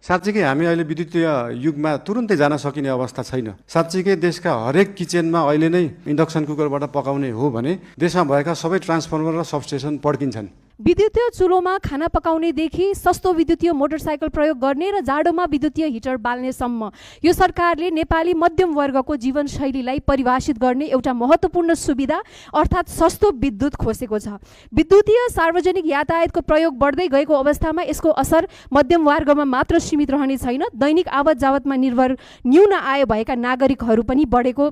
साँच्चीकै हामी अहिले विद्युतीय युगमा तुरुन्तै जान सकिने अवस्था छैन। साँच्चीकै देशका हरेक किचनमा अहिले नै इन्डक्सन कुकरबाट पकाउने हो भने देशमा भएका सबै ट्रान्सफर्मर र सबस्टेसन पड्किन्छन्। विद्युतीय चुलोमा खाना पकाउनेदेखि सस्तो विद्युतीय मोटरसाइकल प्रयोग गर्ने र जाडोमा विद्युतीय हिटर बाल्नेसम्म यो सरकारले नेपाली मध्यम वर्गको जीवनशैलीलाई परिभाषित गर्ने एउटा महत्त्वपूर्ण सुविधा अर्थात् सस्तो विद्युत खोसेको छ। विद्युतीय सार्वजनिक यातायातको प्रयोग बढ्दै गएको अवस्थामा यसको असर मध्यम वर्गमा मात्र सीमित रहने छैन। दैनिक आवत जावतमा निर्भर न्यून आय भएका नागरिकहरू पनि बढेको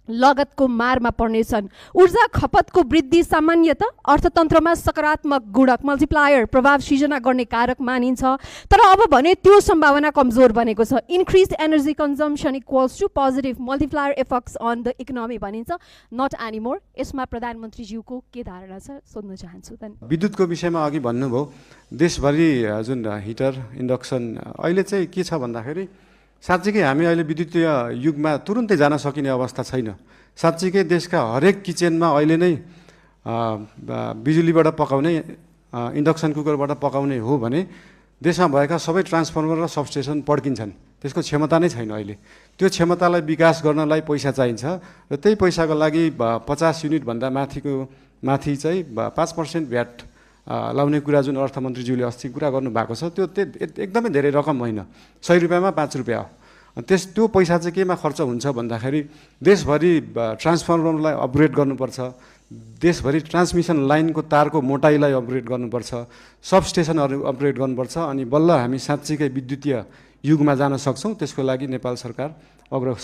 लगतको मारमा पर्नेछन्। ऊर्जा खपतको वृद्धि सामान्यतः अर्थतन्त्रमा सकारात्मक गुणक मल्टिप्लायर प्रभाव सिर्जना गर्ने कारक मानिन्छ, तर अब भने त्यो सम्भावना कमजोर बनेको छ। Increase energy consumption equals to positive multiplier effects on the economy भनिन्छ, नट एनिमोर। यसमा प्रधानमन्त्रीज्यूको के धारणा छ सोध्न चाहन्छु। विद्युतको विषयमा अघि भन्नुभयो, देशभरि जुन हिटर इन्डक्सन अहिले चाहिँ के छ भन्दाखेरि साँच्चीकै हामी अहिले विद्युतीय युगमा तुरुन्तै जान सकिने अवस्था छैन। साँच्चीकै देशका हरेक किचनमा अहिले नै बिजुलीबाट पकाउने इन्डक्सन कुकरबाट पकाउने हो भने देशमा भएका सबै ट्रान्सफर्मर र सबस्टेसन पड्किन्छन्। त्यसको क्षमता नै छैन। अहिले त्यो क्षमतालाई विकास गर्नलाई पैसा चाहिन्छ र त्यही पैसाको लागि 50 युनिटभन्दा माथि चाहिँ 5% भ्याट लाउने कुरा जुन अर्थमन्त्रीज्यूले अस्ति कुरा गर्नुभएको छ त्यो एकदमै धेरै रकम होइन। 100 रुपियाँमा 5 रुपियाँ हो। त्यो पैसा चाहिँ केमा खर्च हुन्छ भन्दाखेरि देशभरि ट्रान्सफर्मरलाई अपग्रेड गर्नुपर्छ, देशभरि ट्रान्समिसन लाइनको तारको मोटाइलाई अपग्रेड गर्नुपर्छ, सबस्टेसनहरू अपग्रेड गर्नुपर्छ, अनि बल्ल हामी साँच्चीकै विद्युतीय युगमा जान सक्छौँ। त्यसको लागि नेपाल सरकार अग्रसर